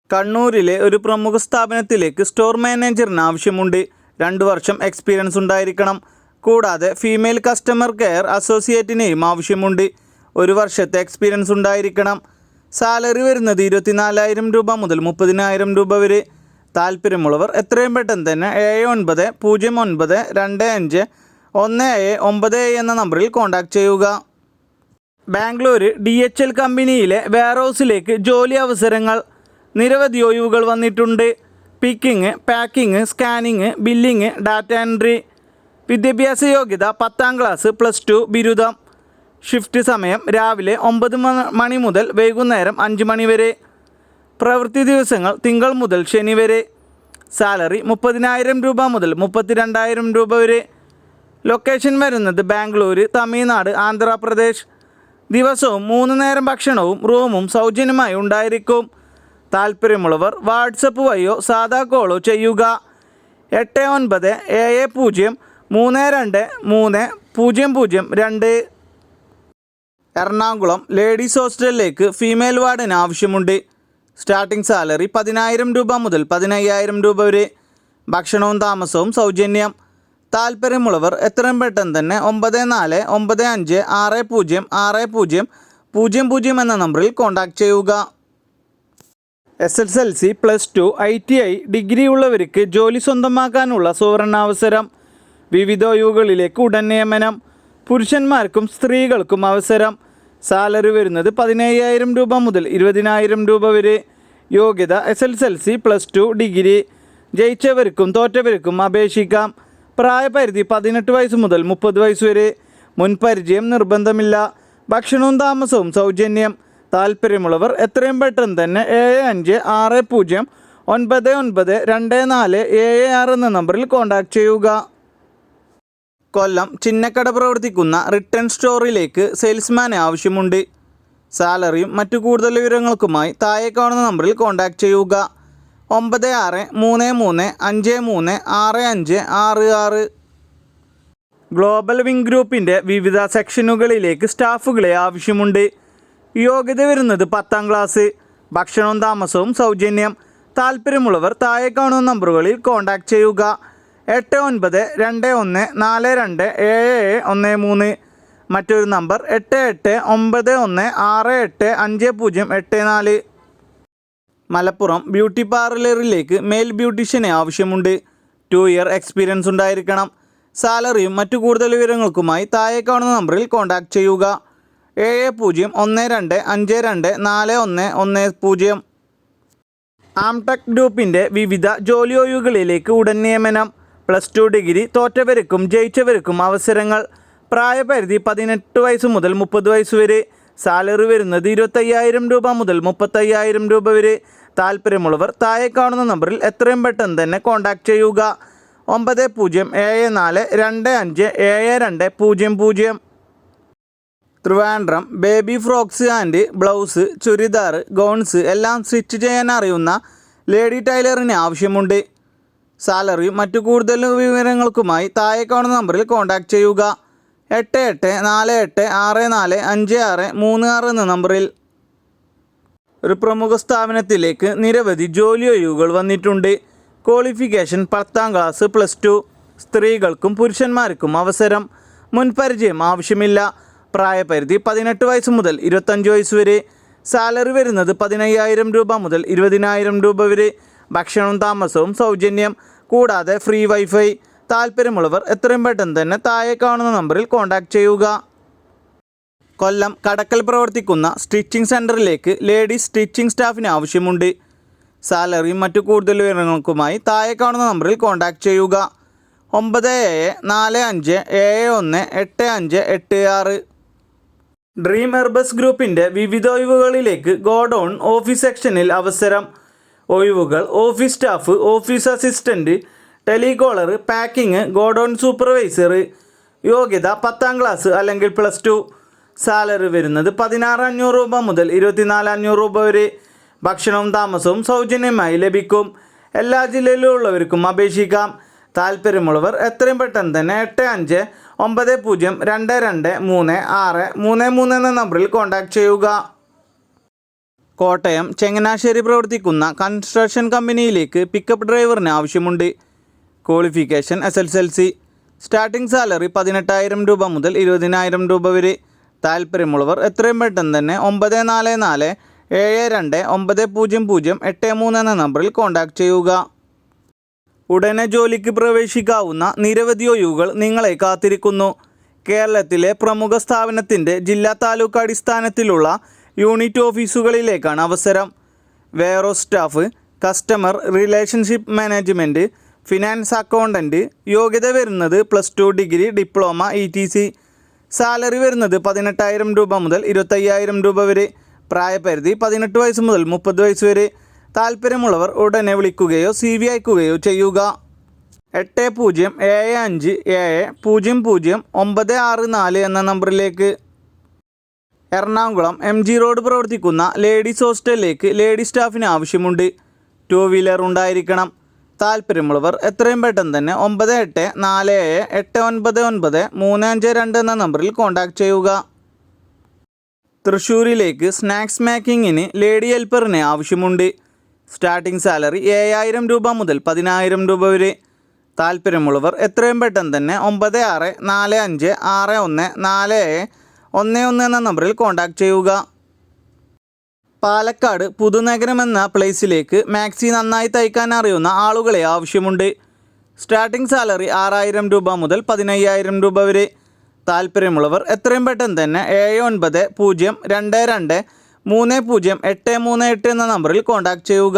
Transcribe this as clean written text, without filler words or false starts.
കണ്ണൂരിലെ ഒരു പ്രമുഖ സ്ഥാപനത്തിലേക്ക് സ്റ്റോർ മാനേജറിന് ആവശ്യമുണ്ട്. 2 വർഷം എക്സ്പീരിയൻസ് ഉണ്ടായിരിക്കണം. കൂടാതെ ഫീമെയിൽ കസ്റ്റമർ കെയർ അസോസിയേറ്റിനെയും ആവശ്യമുണ്ട്. 1 വർഷത്തെ എക്സ്പീരിയൻസ് ഉണ്ടായിരിക്കണം. സാലറി വരുന്നത് 24,000 രൂപ മുതൽ 30,000 രൂപ വരെ. താല്പര്യമുള്ളവർ എത്രയും പെട്ടെന്ന് തന്നെ 7909251797 എന്ന നമ്പറിൽ കോൺടാക്റ്റ് ചെയ്യുക. ബാംഗ്ലൂർ DHL കമ്പനിയിലെ വെയർഹൗസിലേക്ക് ജോലി അവസരങ്ങൾ. നിരവധി ഒഴിവുകൾ വന്നിട്ടുണ്ട്. Picking, packing, scanning, billing, data entry. വിദ്യാഭ്യാസ യോഗ്യത 10ാം ക്ലാസ്, +2, ബിരുദം. ഷിഫ്റ്റ് സമയം രാവിലെ 9 മണി മുതൽ വൈകുന്നേരം 5 മണി വരെ. പ്രവൃത്തി ദിവസങ്ങൾ തിങ്കൾ മുതൽ ശനി വരെ. സാലറി 30,000 രൂപ മുതൽ 32,000 രൂപ വരെ. ലൊക്കേഷൻ വരുന്നത് ബാംഗ്ലൂർ, തമിഴ്നാട്, ആന്ധ്രാപ്രദേശ്. ദിവസവും 3 നേരം ഭക്ഷണവും റൂമും സൗജന്യമായി ഉണ്ടായിരിക്കും. താല്പര്യമുള്ളവർ വാട്സപ്പ് വഴിയോ സാധാ കോളോ ചെയ്യുക. 8970323002. എറണാകുളം ലേഡീസ് ഹോസ്റ്റലിലേക്ക് ഫീമെയിൽ വാർഡന് ആവശ്യമുണ്ട്. സ്റ്റാർട്ടിംഗ് സാലറി 10,000 രൂപ മുതൽ 15,000 രൂപ വരെ. ഭക്ഷണവും താമസവും സൗജന്യം. താല്പര്യമുള്ളവർ എത്രയും പെട്ടെന്ന് തന്നെ 9456060000 എന്ന നമ്പറിൽ കോൺടാക്റ്റ് ചെയ്യുക. SSLC, +2, ITI, ഡിഗ്രി ഉള്ളവർക്ക് ജോലി സ്വന്തമാക്കാനുള്ള സുവർണാവസരം. വിവിധ ഒഴിവുകളിലേക്ക് ഉടൻ നിയമനം. പുരുഷന്മാർക്കും സ്ത്രീകൾക്കും അവസരം. സാലറി വരുന്നത് 15,000 രൂപ മുതൽ 20,000 രൂപ വരെ. യോഗ്യത SSLC, +2, ഡിഗ്രി. ജയിച്ചവർക്കും തോറ്റവർക്കും അപേക്ഷിക്കാം. പ്രായപരിധി 18 വയസ്സ് മുതൽ 30 വയസ്സ് വരെ. മുൻപരിചയം നിർബന്ധമില്ല. ഭക്ഷണവും താമസവും സൗജന്യം. താല്പര്യമുള്ളവർ എത്രയും പെട്ടെന്ന് തന്നെ 7560992476 എന്ന നമ്പറിൽ കോൺടാക്റ്റ് ചെയ്യുക. കൊല്ലം ചിന്നക്കട പ്രവർത്തിക്കുന്ന റിട്ടേൺ സ്റ്റോറിലേക്ക് സെയിൽസ്മാനെ ആവശ്യമുണ്ട്. സാലറിയും മറ്റു കൂടുതൽ വിവരങ്ങൾക്കുമായി താഴെ കാണുന്ന നമ്പറിൽ കോൺടാക്റ്റ് ചെയ്യുക. 9633536566. ഗ്ലോബൽ വിങ് ഗ്രൂപ്പിൻ്റെ വിവിധ സെക്ഷനുകളിലേക്ക് സ്റ്റാഫുകളെ ആവശ്യമുണ്ട്. യോഗ്യത വരുന്നത് 10ാം ക്ലാസ്. ഭക്ഷണവും താമസവും സൗജന്യം. താല്പര്യമുള്ളവർ താഴെ കാണുന്ന നമ്പറുകളിൽ കോൺടാക്റ്റ് ചെയ്യുക. 8921427713. മറ്റൊരു നമ്പർ 8891685084. മലപ്പുറം ബ്യൂട്ടി പാർലറിലേക്ക് മെയിൽ ബ്യൂട്ടീഷ്യനെ ആവശ്യമുണ്ട്. 2 ഇയർ എക്സ്പീരിയൻസ് ഉണ്ടായിരിക്കണം. സാലറിയും മറ്റു കൂടുതൽ വിവരങ്ങൾക്കുമായി താഴെ കാണുന്ന നമ്പറിൽ കോൺടാക്റ്റ് ചെയ്യുക. 7012524110. ആംടെക് ഗ്രൂപ്പിൻ്റെ വിവിധ ജോലി ഒഴിവുകളിലേക്ക് ഉടൻ നിയമനം. +2 ഡിഗ്രി തോറ്റവർക്കും ജയിച്ചവർക്കും അവസരങ്ങൾ. പ്രായപരിധി 18 വയസ്സ് മുതൽ 30 വയസ്സ് വരെ. സാലറി വരുന്നത് 25,000 രൂപ മുതൽ 35,000 രൂപ വരെ. താല്പര്യമുള്ളവർ താഴെ കാണുന്ന നമ്പറിൽ എത്രയും പെട്ടെന്ന് തന്നെ കോൺടാക്റ്റ് ചെയ്യുക. 9074257200. Trivandrum baby frocks and blouse, churidar, gowns എല്ലാം സ്റ്റിച്ച് ചെയ്യാൻ അറിയുന്ന ലേഡി ടൈലറിന് ആവശ്യമുണ്ട്. സാലറിയും മറ്റു കൂടുതൽ വിവരങ്ങൾക്കുമായി താഴെ കാണുന്ന നമ്പറിൽ കോൺടാക്റ്റ് ചെയ്യുക. 8848645636 എന്ന നമ്പറിൽ. ഒരു പ്രമുഖ സ്ഥാപനത്തിലേക്ക് നിരവധി ജോലി ഒഴിവുകൾ വന്നിട്ടുണ്ട്. Qualification 10ാം class, +2. സ്ത്രീകൾക്കും പുരുഷന്മാർക്കും അവസരം. മുൻപരിചയം ആവശ്യമില്ല. പ്രായപരിധി 18 വയസ്സ് മുതൽ 25 വയസ്സ് വരെ. സാലറി വരുന്നത് 15,000 രൂപ മുതൽ 20,000 രൂപ വരെ. ഭക്ഷണവും താമസവും സൗജന്യം. കൂടാതെ ഫ്രീ വൈഫൈ. താല്പര്യമുള്ളവർ എത്രയും പെട്ടെന്ന് തന്നെ താഴെ കാണുന്ന നമ്പറിൽ കോൺടാക്റ്റ് ചെയ്യുക. കൊല്ലം കടക്കൽ പ്രവർത്തിക്കുന്ന സ്റ്റിച്ചിങ് സെൻറ്ററിലേക്ക് ലേഡീസ് സ്റ്റിച്ചിങ് സ്റ്റാഫിന് ആവശ്യമുണ്ട്. സാലറിയും മറ്റു കൂടുതൽ വിവരങ്ങൾക്കുമായി താഴെ കാണുന്ന നമ്പറിൽ കോൺടാക്റ്റ് ചെയ്യുക. 9745718586. ഡ്രീം ഹെർബസ് ഗ്രൂപ്പിൻ്റെ വിവിധ ഒഴിവുകളിലേക്ക് ഗോഡൗൺ ഓഫീസ് സെക്ഷനിൽ അവസരം. ഒഴിവുകൾ: office staff, office assistant, telecaller, packing, godown supervisor. യോഗ്യത 10ാം ക്ലാസ് അല്ലെങ്കിൽ +2. സാലറി വരുന്നത് 16,500 രൂപ മുതൽ 24,500 രൂപ വരെ. ഭക്ഷണവും താമസവും സൗജന്യമായി ലഭിക്കും. എല്ലാ ജില്ലയിലുള്ളവർക്കും അപേക്ഷിക്കാം. താല്പര്യമുള്ളവർ എത്രയും പെട്ടെന്ന് തന്നെ 8590223633 എന്ന നമ്പറിൽ കോൺടാക്റ്റ് ചെയ്യുക. കോട്ടയം ചങ്ങനാശ്ശേരി പ്രവർത്തിക്കുന്ന കൺസ്ട്രക്ഷൻ കമ്പനിയിലേക്ക് പിക്കപ്പ് ഡ്രൈവറിന് ആവശ്യമുണ്ട്. Qualification SSLC. സ്റ്റാർട്ടിംഗ് സാലറി 18,000 രൂപ മുതൽ 20,000 രൂപ വരെ. താല്പര്യമുള്ളവർ എത്രയും പെട്ടെന്ന് തന്നെ 9442729008 എന്ന നമ്പറിൽ കോൺടാക്റ്റ് ചെയ്യുക. ഉടനെ ജോലിക്ക് പ്രവേശിക്കാവുന്ന നിരവധി ഒഴിവുകൾ നിങ്ങളെ കാത്തിരിക്കുന്നു. കേരളത്തിലെ പ്രമുഖ സ്ഥാപനത്തിൻ്റെ ജില്ലാ താലൂക്ക് അടിസ്ഥാനത്തിലുള്ള യൂണിറ്റ് ഓഫീസുകളിലേക്കാണ് അവസരം. Warehouse staff, customer relationship management, finance accountant. യോഗ്യത വരുന്നത് +2 ഡിഗ്രി, ഡിപ്ലോമ, ETC. സാലറി വരുന്നത് 18,000 രൂപ മുതൽ 25,000 രൂപ വരെ. പ്രായപരിധി 18 വയസ്സ് മുതൽ 30 വയസ്സ് വരെ. താല്പര്യമുള്ളവർ ഉടനെ വിളിക്കുകയോ CV അയക്കുകയോ ചെയ്യുക. 8075700964 എന്ന നമ്പറിലേക്ക്. എറണാകുളം MG റോഡ് പ്രവർത്തിക്കുന്ന ലേഡീസ് ഹോസ്റ്റലിലേക്ക് ലേഡി സ്റ്റാഫിന് ആവശ്യമുണ്ട്. 2 വീലർ ഉണ്ടായിരിക്കണം. താല്പര്യമുള്ളവർ എത്രയും പെട്ടെന്ന് തന്നെ 9847899352 എന്ന നമ്പറിൽ കോൺടാക്റ്റ് ചെയ്യുക. തൃശ്ശൂരിലേക്ക് സ്നാക്സ് മേക്കിങ്ങിന് ലേഡി ഹെൽപ്പറിന് ആവശ്യമുണ്ട്. സ്റ്റാർട്ടിംഗ് സാലറി 7,000 രൂപ മുതൽ 10,000 രൂപ വരെ. താല്പര്യമുള്ളവർ എത്രയും പെട്ടെന്ന് തന്നെ 9645614711 എന്ന നമ്പറിൽ കോൺടാക്റ്റ് ചെയ്യുക. പാലക്കാട് പുതുനഗരം എന്ന പ്ലേസിലേക്ക് മാക്സി നന്നായി തയ്ക്കാൻ അറിയുന്ന ആളുകളെ ആവശ്യമുണ്ട്. സ്റ്റാർട്ടിംഗ് സാലറി 6,000 രൂപ മുതൽ 15,000 രൂപ വരെ. താല്പര്യമുള്ളവർ എത്രയും പെട്ടെന്ന് തന്നെ 7902230838 എന്ന നമ്പറിൽ കോൺടാക്റ്റ് ചെയ്യുക.